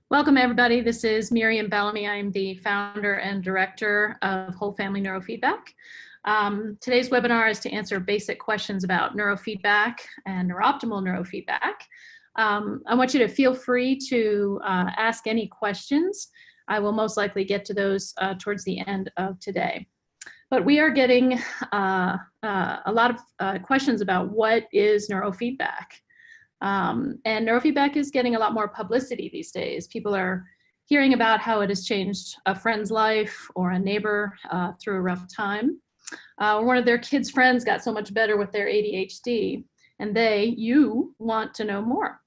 Welcome, everybody. This is Miriam Bellamy. I'm the founder and director of Whole Family Neurofeedback. Today's webinar is to answer basic questions about neurofeedback and neurooptimal neurofeedback. I want you to feel free to ask any questions. I will most likely get to those towards the end of today. But we are getting a lot of questions about what is neurofeedback. And neurofeedback is getting a lot more publicity these days. People are hearing about how it has changed a friend's life or a neighbor through a rough time. One of their kids' friends got so much better with their ADHD, and you want to know more.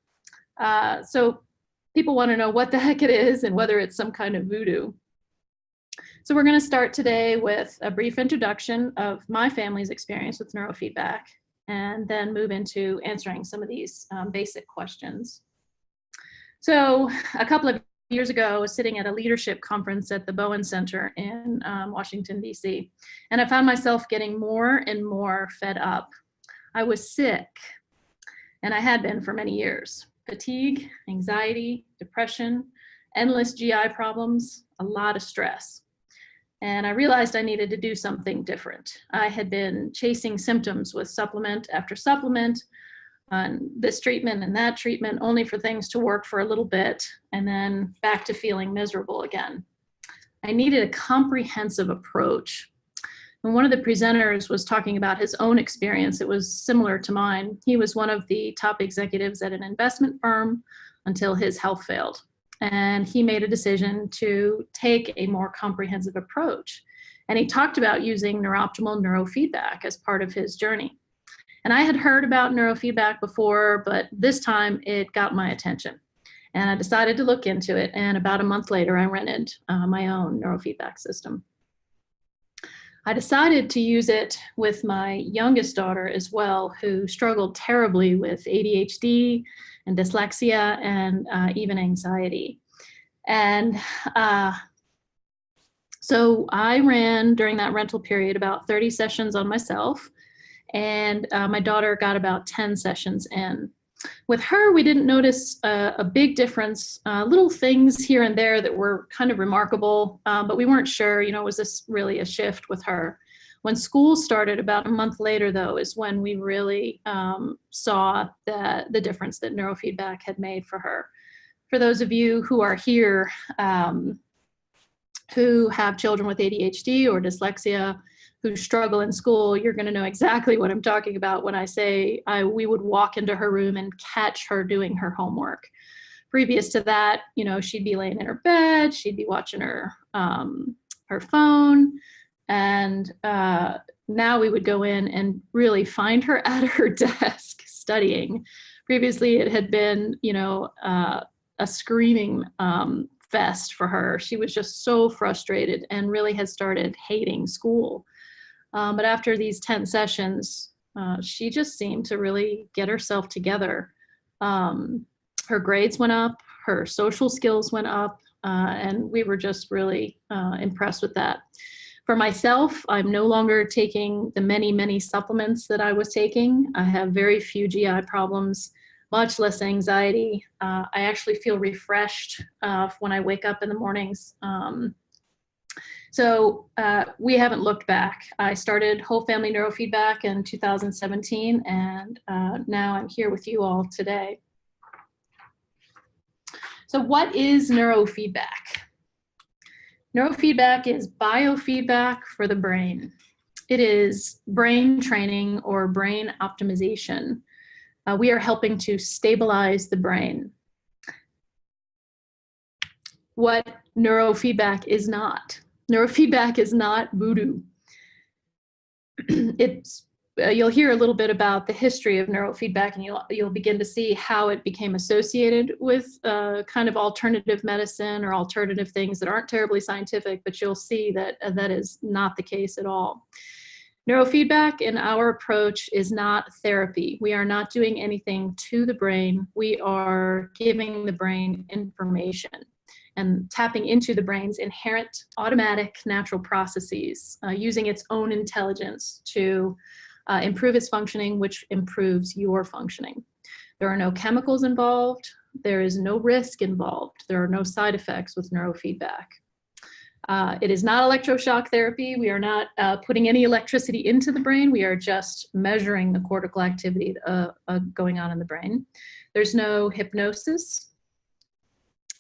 So people want to know what the heck it is and whether it's some kind of voodoo. So we're going to start today with a brief introduction of my family's experience with neurofeedback, and then move into answering some of these basic questions. So a couple of years ago, I was sitting at a leadership conference at the Bowen Center in Washington, D.C., and I found myself getting more and more fed up. I was sick, and I had been for many years. Fatigue, anxiety, depression, endless GI problems, a lot of stress. And I realized I needed to do something different. I had been chasing symptoms with supplement after supplement, this treatment and that treatment, only for things to work for a little bit and then back to feeling miserable again. I needed a comprehensive approach. And one of the presenters was talking about his own experience. It was similar to mine. He was one of the top executives at an investment firm until his health failed. And he made a decision to take a more comprehensive approach. And he talked about using neurooptimal neurofeedback as part of his journey. And I had heard about neurofeedback before, but this time it got my attention. And I decided to look into it. And about a month later, I rented my own neurofeedback system. I decided to use it with my youngest daughter as well, who struggled terribly with ADHD and dyslexia and even anxiety. And so I ran during that rental period about 30 sessions on myself, and my daughter got about 10 sessions in. With her, we didn't notice a big difference, little things here and there that were kind of remarkable, but we weren't sure, was this really a shift with her? When school started about a month later, though, is when we really saw the difference that neurofeedback had made for her. For those of you who are here who have children with ADHD or dyslexia, who struggle in school, you're going to know exactly what I'm talking about when I say we would walk into her room and catch her doing her homework. Previous to that, she'd be laying in her bed, she'd be watching her phone, and now we would go in and really find her at her desk studying. Previously, it had been, a screaming fest for her. She was just so frustrated and really had started hating school. But after these 10 sessions, she just seemed to really get herself together. Her grades went up, her social skills went up, and we were just really impressed with that. For myself, I'm no longer taking the many, many supplements that I was taking. I have very few GI problems, much less anxiety. I actually feel refreshed when I wake up in the mornings. So we haven't looked back. I started Whole Family Neurofeedback in 2017, and now I'm here with you all today. So what is neurofeedback? Neurofeedback is biofeedback for the brain. It is brain training or brain optimization. We are helping to stabilize the brain. What neurofeedback is not. Neurofeedback is not voodoo. You'll hear a little bit about the history of neurofeedback, and you'll begin to see how it became associated with kind of alternative medicine or alternative things that aren't terribly scientific, but you'll see that that is not the case at all. Neurofeedback in our approach is not therapy. We are not doing anything to the brain. We are giving the brain information and tapping into the brain's inherent automatic natural processes, using its own intelligence to improve its functioning, which improves your functioning. There are no chemicals involved. There is no risk involved. There are no side effects with neurofeedback. It is not electroshock therapy. We are not putting any electricity into the brain. We are just measuring the cortical activity going on in the brain. There's no hypnosis.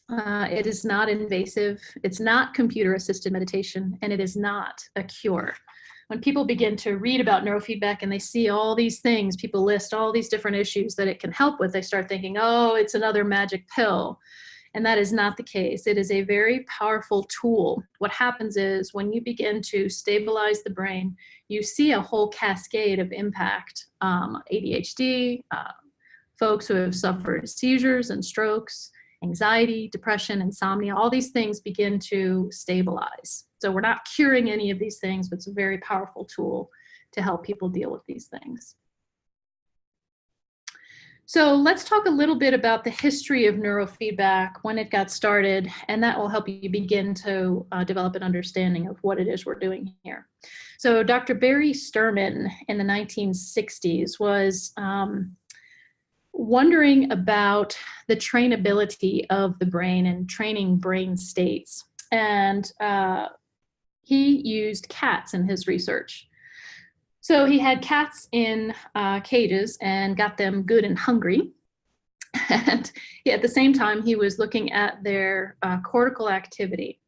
It is not invasive. It's not computer-assisted meditation, and it is not a cure. When people begin to read about neurofeedback and they see all these things, people list all these different issues that it can help with, they start thinking, oh, it's another magic pill. And that is not the case. It is a very powerful tool. What happens is when you begin to stabilize the brain, you see a whole cascade of impact. ADHD, folks who have suffered seizures and strokes, anxiety, depression, insomnia, all these things begin to stabilize. So we're not curing any of these things, but it's a very powerful tool to help people deal with these things. So let's talk a little bit about the history of neurofeedback, when it got started, and that will help you begin to develop an understanding of what it is we're doing here. So Dr. Barry Sterman in the 1960s was wondering about the trainability of the brain and training brain states. And he used cats in his research. So he had cats in cages and got them good and hungry. And at the same time, he was looking at their cortical activity.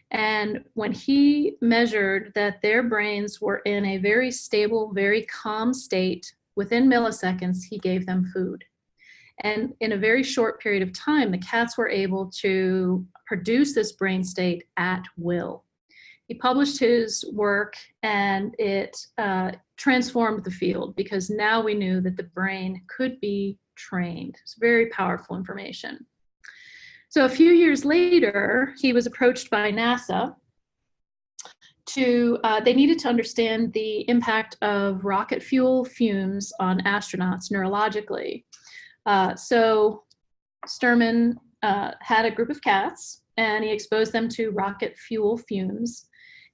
And when he measured that their brains were in a very stable, very calm state, within milliseconds, he gave them food. And in a very short period of time, the cats were able to produce this brain state at will. He published his work, and it transformed the field, because now we knew that the brain could be trained. It's very powerful information. So a few years later, he was approached by NASA they needed to understand the impact of rocket fuel fumes on astronauts neurologically. So Sterman had a group of cats, and he exposed them to rocket fuel fumes.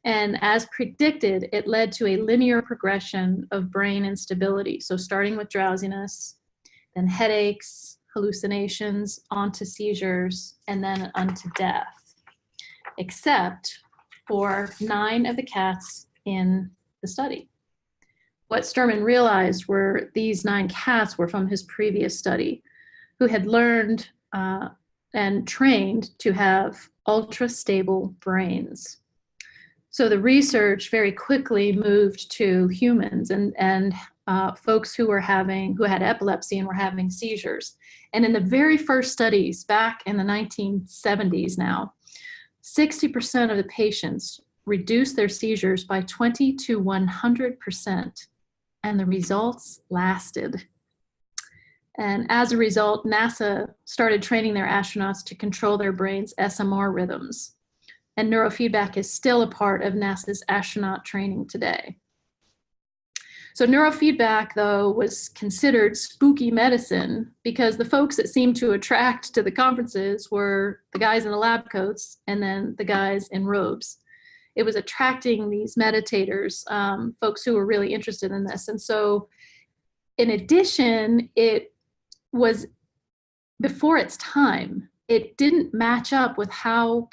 And as predicted, it led to a linear progression of brain instability. So starting with drowsiness, then headaches, hallucinations, onto seizures, and then onto death, except for 9 of the cats in the study. What Sterman realized were these 9 cats were from his previous study, who had learned and trained to have ultra-stable brains. So the research very quickly moved to humans and folks who had epilepsy and were having seizures. And in the very first studies back in the 1970s now, 60% of the patients reduced their seizures by 20 to 100%, and the results lasted. And as a result, NASA started training their astronauts to control their brain's SMR rhythms. And neurofeedback is still a part of NASA's astronaut training today. So neurofeedback, though, was considered spooky medicine because the folks that seemed to attract to the conferences were the guys in the lab coats and then the guys in robes. It was attracting these meditators, folks who were really interested in this. And so in addition, it was before its time. It didn't match up with how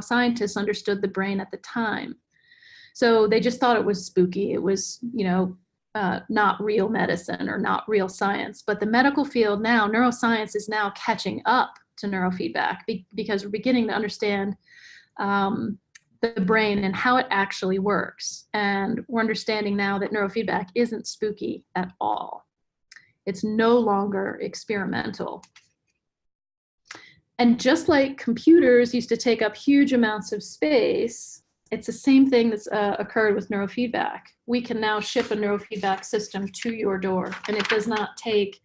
scientists understood the brain at the time. So they just thought it was spooky. It was, not real medicine or not real science. But the medical field now, neuroscience is now catching up to neurofeedback because we're beginning to understand the brain and how it actually works. And we're understanding now that neurofeedback isn't spooky at all. It's no longer experimental. And just like computers used to take up huge amounts of space, it's the same thing that's occurred with neurofeedback. We can now ship a neurofeedback system to your door, and it does not take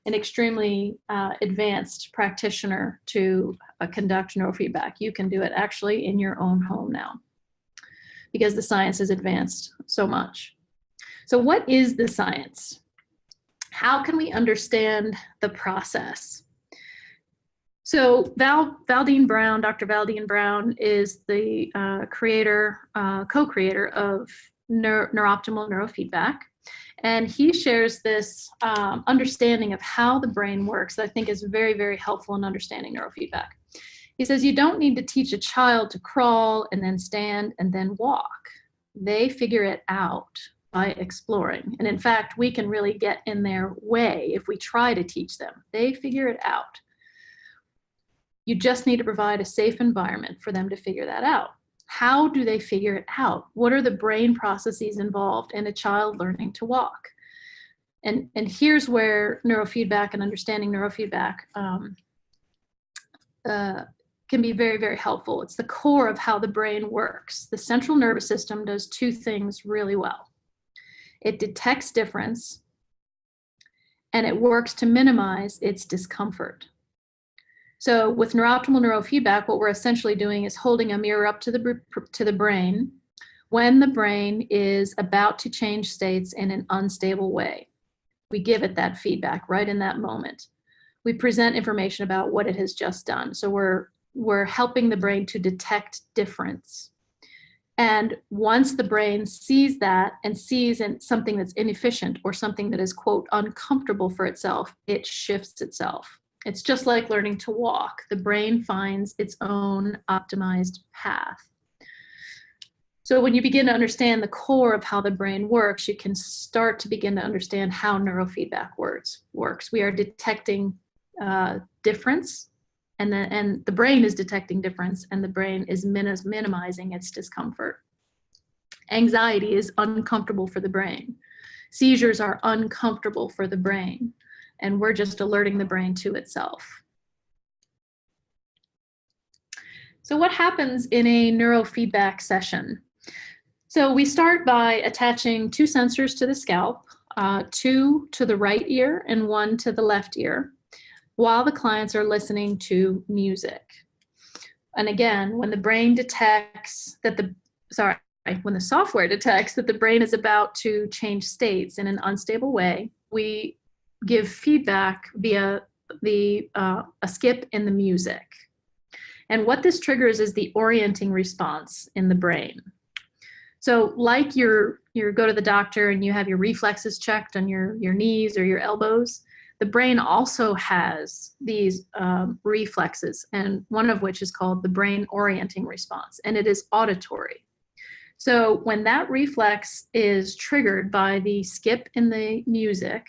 an extremely advanced practitioner to conduct neurofeedback. You can do it actually in your own home now because the science has advanced so much. So what is the science? How can we understand the process? So Valdine Brown, Dr. Valdine Brown is the co-creator of neurooptimal neurofeedback. And he shares this understanding of how the brain works that I think is very, very helpful in understanding neurofeedback. He says, you don't need to teach a child to crawl and then stand and then walk. They figure it out by exploring. And in fact, we can really get in their way if we try to teach them. They figure it out. You just need to provide a safe environment for them to figure that out. How do they figure it out? What are the brain processes involved in a child learning to walk? And here's where neurofeedback and understanding neurofeedback can be very, very helpful. It's the core of how the brain works. The central nervous system does two things really well. It detects difference, and it works to minimize its discomfort. So with neurooptimal neurofeedback, what we're essentially doing is holding a mirror up to the brain when the brain is about to change states in an unstable way. We give it that feedback right in that moment. We present information about what it has just done. So we're helping the brain to detect difference. And once the brain sees that and sees something that's inefficient or something that is, quote, uncomfortable for itself, it shifts itself. It's just like learning to walk. The brain finds its own optimized path. So when you begin to understand the core of how the brain works, you can start to begin to understand how neurofeedback works. We are detecting difference, and the brain is detecting difference, and the brain is minimizing its discomfort. Anxiety is uncomfortable for the brain. Seizures are uncomfortable for the brain, and we're just alerting the brain to itself. So what happens in a neurofeedback session? So we start by attaching two sensors to the scalp, two to the right ear and one to the left ear, while the clients are listening to music. And again, when the brain detects that when the software detects that the brain is about to change states in an unstable way, we give feedback via a skip in the music. And what this triggers is the orienting response in the brain. So like you go to the doctor and you have your reflexes checked on your knees or your elbows, the brain also has these reflexes, and one of which is called the brain orienting response, and it is auditory. So when that reflex is triggered by the skip in the music,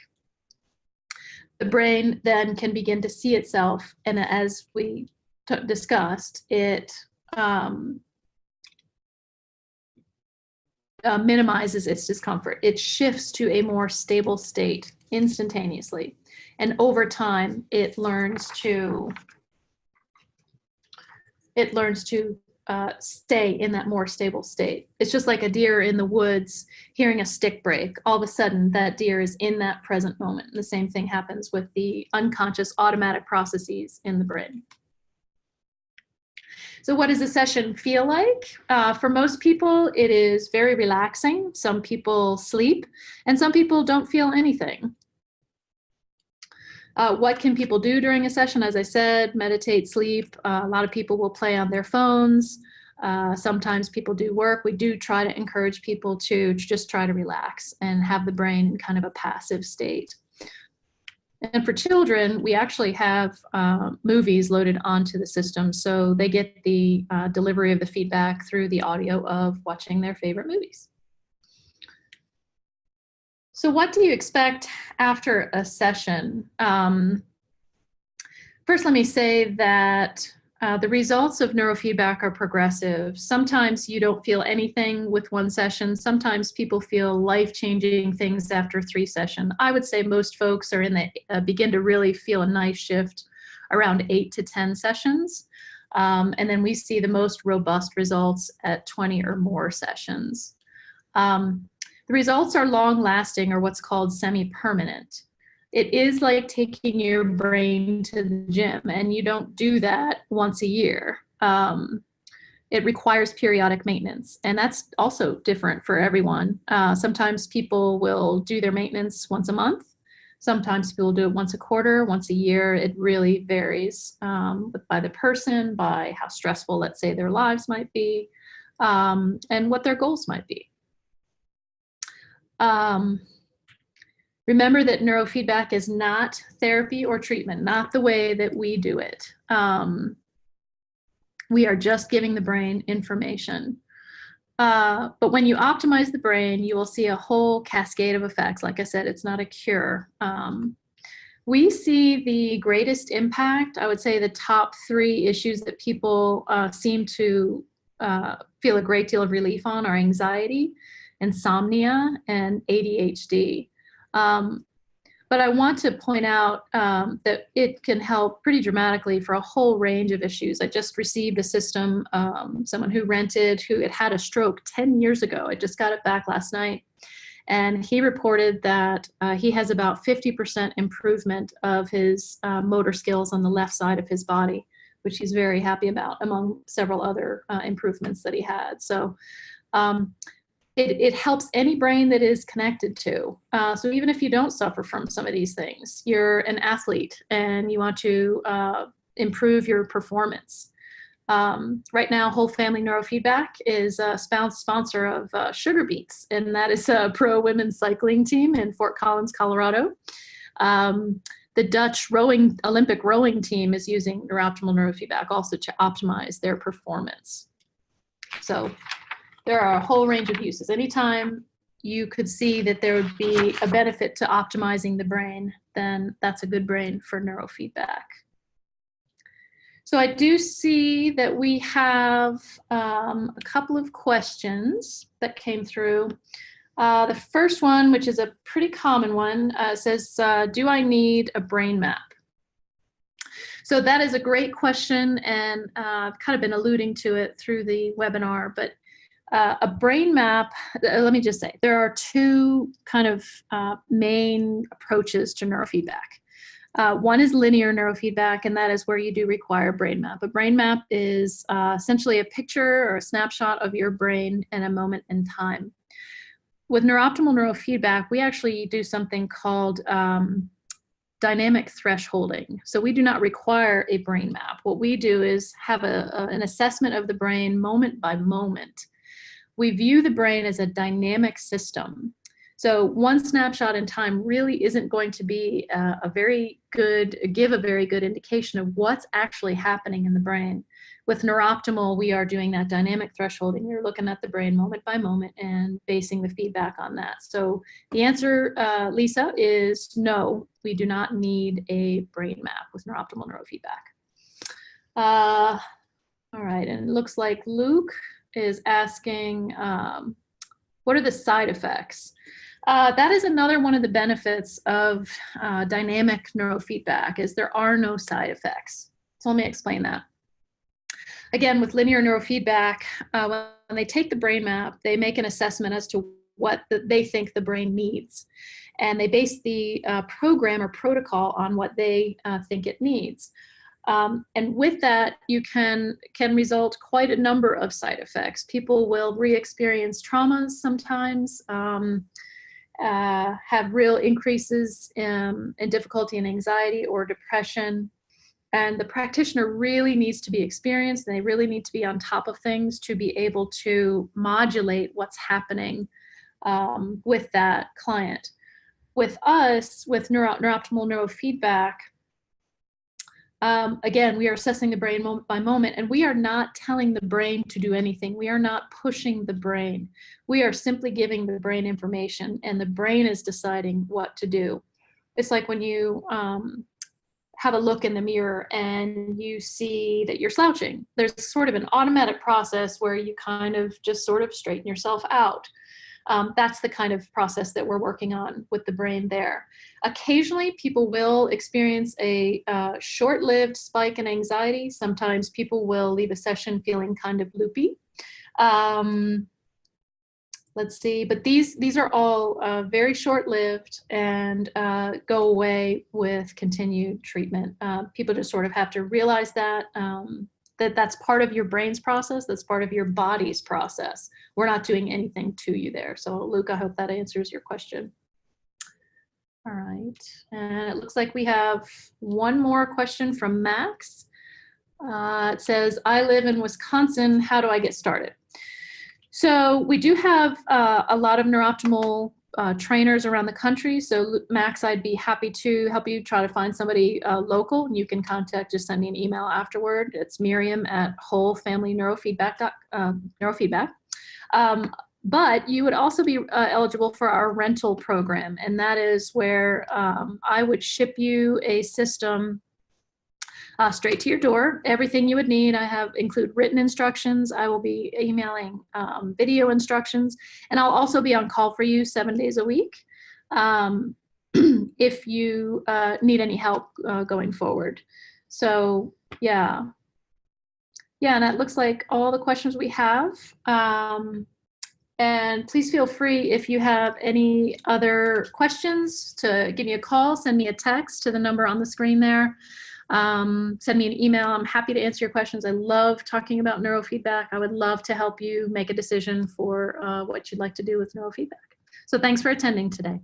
the brain then can begin to see itself, and as we discussed, it minimizes its discomfort. It shifts to a more stable state instantaneously. And over time, it learns to stay in that more stable state. It's just like a deer in the woods hearing a stick break. All of a sudden, that deer is in that present moment. And the same thing happens with the unconscious automatic processes in the brain. So what does a session feel like? For most people, it is very relaxing. Some people sleep, and some people don't feel anything. What can people do during a session? As I said, meditate, sleep. A lot of people will play on their phones. Sometimes people do work. We do try to encourage people to just try to relax and have the brain in kind of a passive state. And for children, we actually have movies loaded onto the system, so they get the delivery of the feedback through the audio of watching their favorite movies. So what do you expect after a session? First, let me say that the results of neurofeedback are progressive. Sometimes you don't feel anything with one session. Sometimes people feel life-changing things after 3 sessions. I would say most folks are in the begin to really feel a nice shift around 8 to 10 sessions. And then we see the most robust results at 20 or more sessions. The results are long-lasting, or what's called semi-permanent. It is like taking your brain to the gym, and you don't do that once a year. It requires periodic maintenance, and that's also different for everyone. Sometimes people will do their maintenance once a month. Sometimes people do it once a quarter, once a year. It really varies by the person, by how stressful, let's say, their lives might be, and what their goals might be. Remember that neurofeedback is not therapy or treatment, not the way that we do it. We are just giving the brain information. But when you optimize the brain, you will see a whole cascade of effects. Like I said, it's not a cure. We see the greatest impact. I would say the top 3 issues that people seem to feel a great deal of relief on are anxiety, insomnia, and ADHD. But I want to point out that it can help pretty dramatically for a whole range of issues. I just received a system, someone who had a stroke 10 years ago. I just got it back last night. And he reported that he has about 50% improvement of his motor skills on the left side of his body, which he's very happy about, among several other improvements that he had. So it helps any brain that is connected to. So even if you don't suffer from some of these things, you're an athlete and you want to improve your performance. Right now, Whole Family Neurofeedback is a sponsor of Sugar Beets, and that is a pro women's cycling team in Fort Collins, Colorado. The Dutch Olympic rowing team is using neurooptimal neurofeedback also to optimize their performance. So there are a whole range of uses. Anytime you could see that there would be a benefit to optimizing the brain, then that's a good brain for neurofeedback. So I do see that we have a couple of questions that came through. The first one, which is a pretty common one, says, do I need a brain map? So that is a great question, and I've kind of been alluding to it through the webinar, but a brain map, let me just say, there are 2 kind of main approaches to neurofeedback. One is linear neurofeedback, and that is where you do require a brain map. A brain map is essentially a picture or a snapshot of your brain in a moment in time. With neurooptimal neurofeedback, we actually do something called dynamic thresholding. So we do not require a brain map. What we do is have an assessment of the brain moment by moment. We view the brain as a dynamic system. So one snapshot in time really isn't going to be give a very good indication of what's actually happening in the brain. With neurooptimal, we are doing that dynamic thresholding. We're looking at the brain moment by moment and basing the feedback on that. So the answer, Lisa, is no, we do not need a brain map with neurooptimal neurofeedback. All right, and it looks like Luke is asking, what are the side effects? That is another one of the benefits of dynamic neurofeedback, is there are no side effects. So let me explain that. Again, with linear neurofeedback, when they take the brain map, they make an assessment as to what they think the brain needs. And they base the program or protocol on what they think it needs. And with that, you can result quite a number of side effects. People will re-experience traumas sometimes, have real increases in difficulty and anxiety or depression. And the practitioner really needs to be experienced, and they really need to be on top of things to be able to modulate what's happening with that client. With us, with neurooptimal neurofeedback, again, we are assessing the brain moment by moment, and we are not telling the brain to do anything. We are not pushing the brain. We are simply giving the brain information, and the brain is deciding what to do. It's like when you have a look in the mirror and you see that you're slouching. There's sort of an automatic process where you kind of just sort of straighten yourself out. That's the kind of process that we're working on with the brain there. Occasionally, people will experience a short-lived spike in anxiety. Sometimes people will leave a session feeling kind of loopy. Let's see, but these are all very short-lived and go away with continued treatment. People just sort of have to realize that that's part of your brain's process, that's part of your body's process. We're not doing anything to you there. So Luke, I hope that answers your question. All right, and it looks like we have one more question from Max. It says, I live in Wisconsin, how do I get started? So we do have a lot of neurooptimal trainers around the country. So Max, I'd be happy to help you try to find somebody local. You can contact, just send me an email afterward. It's Miriam at wholefamilyneurofeedback. But you would also be eligible for our rental program. And that is where I would ship you a system straight to your door. Everything you would need. I include written instructions. I will be emailing video instructions, and I'll also be on call for you 7 days a week if you need any help going forward. So yeah, and it looks like all the questions we have. And please feel free, if you have any other questions, to give me a call, send me a text to the number on the screen there. Send me an email. I'm happy to answer your questions. I love talking about neurofeedback. I would love to help you make a decision for what you'd like to do with neurofeedback. So thanks for attending today.